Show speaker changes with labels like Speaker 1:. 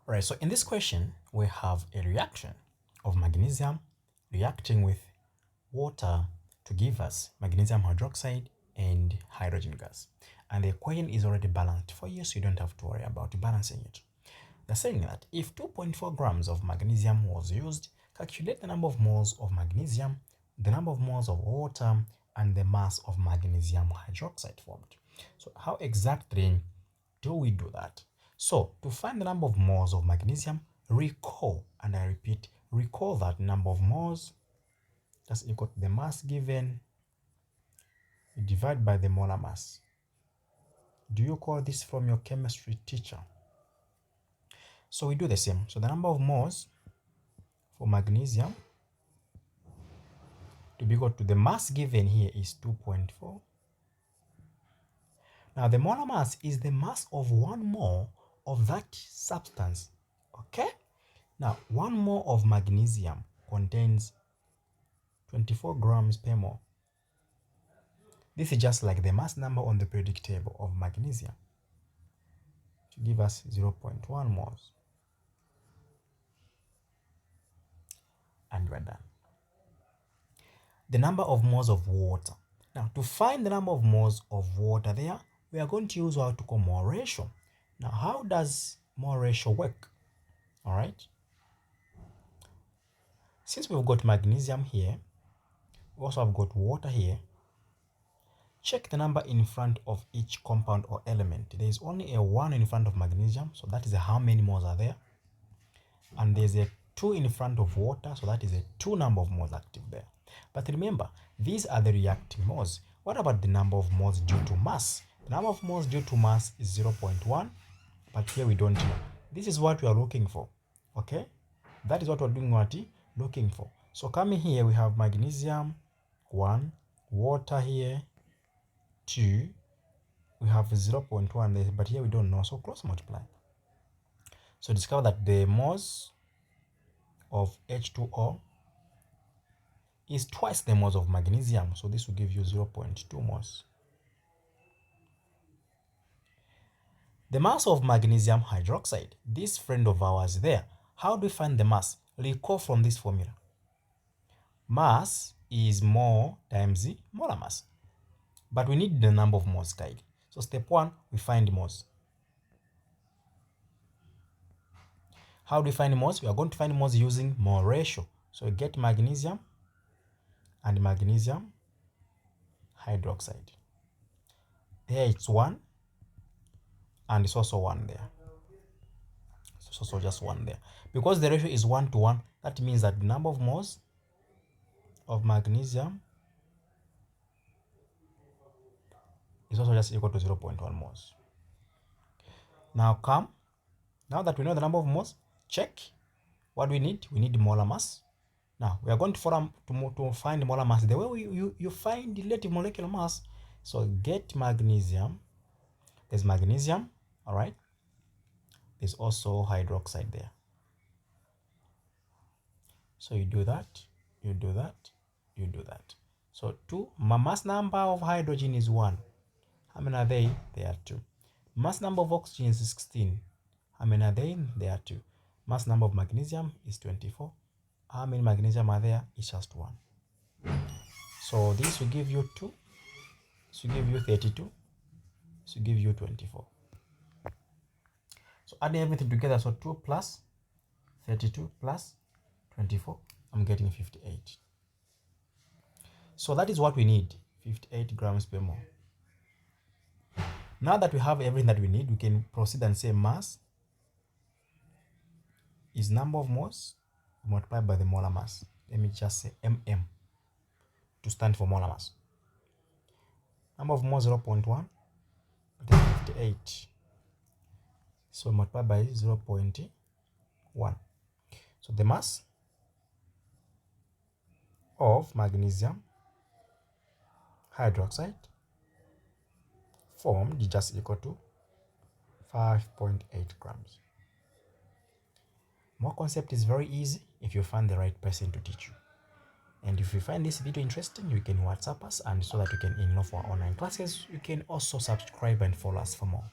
Speaker 1: All right, so in this question, we have a reaction of magnesium reacting with water to give us magnesium hydroxide and hydrogen gas. And the equation is already balanced for you, so you don't have to worry about balancing it. They're saying that if 2.4 grams of magnesium was used, calculate the number of moles of magnesium, the number of moles of water, and the mass of magnesium hydroxide formed. So how exactly do we do that? So to find the number of moles of magnesium, recall, and I repeat, recall that number of moles that's equal to the mass given, you divide by the molar mass. Do you call this from your chemistry teacher? So we do the same. So the number of moles for magnesium to be equal to the mass given here is 2.4. Now the molar mass is the mass of 1 mole of that substance. Okay? Now 1 mole of magnesium contains 24 grams per mole. This is just like the mass number on the periodic table of magnesium to give us 0.1 moles. And we're done. The number of moles of water. Now, to find the number of moles of water there, we are going to use what to call mole ratio. Now, how does mole ratio work? All right. Since we've got magnesium here, we also have got water here. Check the number in front of each compound or element. There is only a 1 in front of magnesium, so that is how many moles are there. And there's a 2 in front of water, so that is a 2 number of moles active there. But remember, these are the reacting moles. What about the number of moles due to mass? The number of moles due to mass is 0.1, but here we don't know. This is what we are looking for, okay? That is what we're doing, looking for. So coming here, we have magnesium, 1, water here, 2, we have 0.1 there, but here we don't know, so cross multiply. So discover that the moles of H2O is twice the moles of magnesium, so this will give you 0.2 moles. The mass of magnesium hydroxide, this friend of ours there, how do we find the mass? Recall from this formula. Mass is mole times the molar mass, but we need the number of moles, guys. So step 1, we find moles. How do we find moles? We are going to find moles using mole ratio. So we get magnesium and magnesium hydroxide. There it's 1, and it's also 1 there. So it's also just 1 there. Because the ratio is 1 to 1, that means that the number of moles of magnesium is also just equal to 0.1 moles. Now that we know the number of moles, check what we need. We need molar mass. Now we are going to find molar mass the way you find relative molecular mass. So get magnesium. There's magnesium, all right. There's also hydroxide there. So you do that, you do that, you do that. So 2, mass number of hydrogen is 1. How many are they? There are 2. Mass number of oxygen is 16. How many are they? There are 2. Mass number of magnesium is 24. How many magnesium are there? It's just 1. So this will give you 2. This will give you 32. This will give you 24. So adding everything together, so 2 plus 32 plus 24, I'm getting 58. So that is what we need, 58 grams per mole. Now that we have everything that we need, we can proceed and say mass is number of moles multiplied by the molar mass. Let me just say mm to stand for molar mass. Number of moles 0.1, 58. So multiplied by 0.1. So the mass of magnesium hydroxide formed is just equal to 5.8 grams. More concept is very easy if you find the right person to teach you. And if you find this video interesting, you can WhatsApp us, and so that you can enroll for our online classes. You can also subscribe and follow us for more.